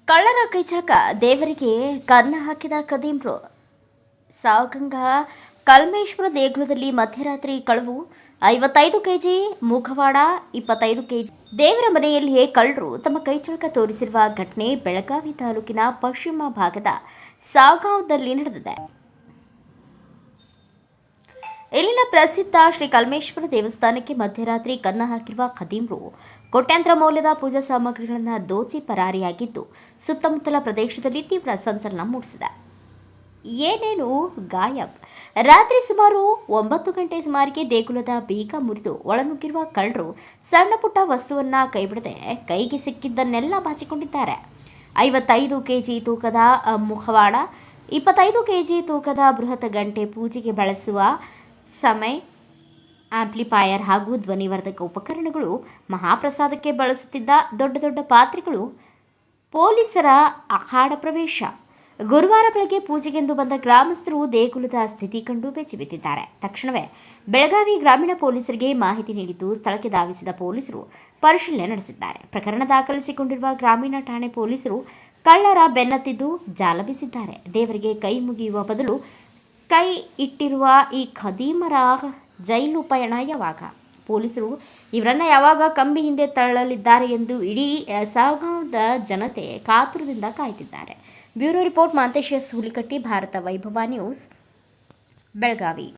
ಕಳ್ಳರ ಕೈಚಳಕ ದೇವರಿಗೆ ಕನ್ನ ಹಾಕಿದ ಕದೀಮ್ರು. ಸಾವಗಂಗ ಕಲ್ಮೇಶ್ವರ ದೇಗುಲದಲ್ಲಿ ಮಧ್ಯರಾತ್ರಿ ಕಳವು. 55 ಕೆಜಿ ಮುಖವಾಡ, 25 ಕೆಜಿ ದೇವರ ಮನೆಯಲ್ಲಿಯೇ ಕಳ್ಳರು ತಮ್ಮ ಕೈಚಳಕ ತೋರಿಸಿರುವ ಘಟನೆ ಬೆಳಗಾವಿ ತಾಲೂಕಿನ ಪಶ್ಚಿಮ ಭಾಗದ ಸಾಗಾಂವದಲ್ಲಿ ನಡೆದಿದೆ. ಇಲ್ಲಿನ ಪ್ರಸಿದ್ಧ ಶ್ರೀ ಕಲ್ಮೇಶ್ವರ ದೇವಸ್ಥಾನಕ್ಕೆ ಮಧ್ಯರಾತ್ರಿ ಕನ್ನ ಹಾಕಿರುವ ಖದೀಮ್ರು ಕೋಟ್ಯಾಂತರ ಮೌಲ್ಯದ ಪೂಜಾ ಸಾಮಗ್ರಿಗಳನ್ನು ದೋಚಿ ಪರಾರಿಯಾಗಿದ್ದು, ಸುತ್ತಮುತ್ತಲ ಪ್ರದೇಶದಲ್ಲಿ ತೀವ್ರ ಸಂಚಲನ ಮೂಡಿಸಿದೆ. ಏನೇನು ಗಾಯಬ್. ರಾತ್ರಿ ಸುಮಾರು 9 ಗಂಟೆ ಸುಮಾರಿಗೆ ದೇಗುಲದ ಬೀಗ ಮುರಿದು ಒಳನುಗ್ಗಿರುವ ಕಳ್ಳರು ಸಣ್ಣ ಪುಟ್ಟ ವಸ್ತುವನ್ನ ಕೈಬಿಡದೆ ಕೈಗೆ ಸಿಕ್ಕಿದ್ದನ್ನೆಲ್ಲ ಬಾಚಿಕೊಂಡಿದ್ದಾರೆ. 55 ಕೆಜಿ ತೂಕದ ಮುಖವಾಡ, 25 ಕೆಜಿ ತೂಕದ ಬೃಹತ್ ಗಂಟೆ, ಪೂಜೆಗೆ ಬಳಸುವ ಸಮಯ ಆಂಪ್ಲಿಫೈಯರ್ ಹಾಗೂ ಧ್ವನಿವರ್ಧಕ ಉಪಕರಣಗಳು, ಮಹಾಪ್ರಸಾದಕ್ಕೆ ಬಳಸುತ್ತಿದ್ದ ದೊಡ್ಡ ದೊಡ್ಡ ಪಾತ್ರೆಗಳು, ಪೊಲೀಸರ ಅಖಾಡ ಪ್ರವೇಶ. ಗುರುವಾರ ಬೆಳಗ್ಗೆ ಪೂಜೆಗೆಂದು ಬಂದ ಗ್ರಾಮಸ್ಥರು ದೇಗುಲದ ಸ್ಥಿತಿ ಕಂಡು ಬೆಚ್ಚಿಬಿದ್ದಿದ್ದಾರೆ. ತಕ್ಷಣವೇ ಬೆಳಗಾವಿ ಗ್ರಾಮೀಣ ಪೊಲೀಸರಿಗೆ ಮಾಹಿತಿ ನೀಡಿದ್ದು, ಸ್ಥಳಕ್ಕೆ ಧಾವಿಸಿದ ಪೊಲೀಸರು ಪರಿಶೀಲನೆ ನಡೆಸಿದ್ದಾರೆ. ಪ್ರಕರಣ ದಾಖಲಿಸಿಕೊಂಡಿರುವ ಗ್ರಾಮೀಣ ಠಾಣೆ ಪೊಲೀಸರು ಕಳ್ಳರ ಬೆನ್ನತ್ತಿದ್ದು ಜಾಲ ಬೀಸಿದ್ದಾರೆ. ದೇವರಿಗೆ ಕೈ ಮುಗಿಯುವ ಬದಲು ಕೈ ಇಟ್ಟಿರುವ ಈ ಖದೀಮರ ಜೈಲು ಪಯಣ ಯಾವಾಗ? ಪೊಲೀಸರು ಇವರನ್ನ ಯಾವಾಗ ಕಂಬಿ ಹಿಂದೆ ತಳ್ಳಲಿದ್ದಾರೆ ಎಂದು ಇಡೀ ಸಾಗಾಂವದ ಜನತೆ ಕಾತುರದಿಂದ ಕಾಯ್ತಿದ್ದಾರೆ. Bureau report, Mantesh S Hulikatti, Bharata Vaibhava news, Belagavi.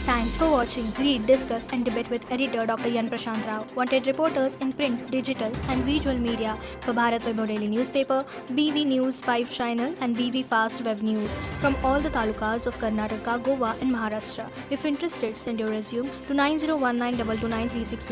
Thanks for watching. Read, discuss and debate with editor Dr. Yan Prashant Rao. Wanted reporters in print, digital and visual media for Bharat Vaibhav Daily Newspaper, BV News 5 Channel and BV Fast Web News from all the talukas of Karnataka, Goa and Maharashtra. If interested, send your resume to 9019229369.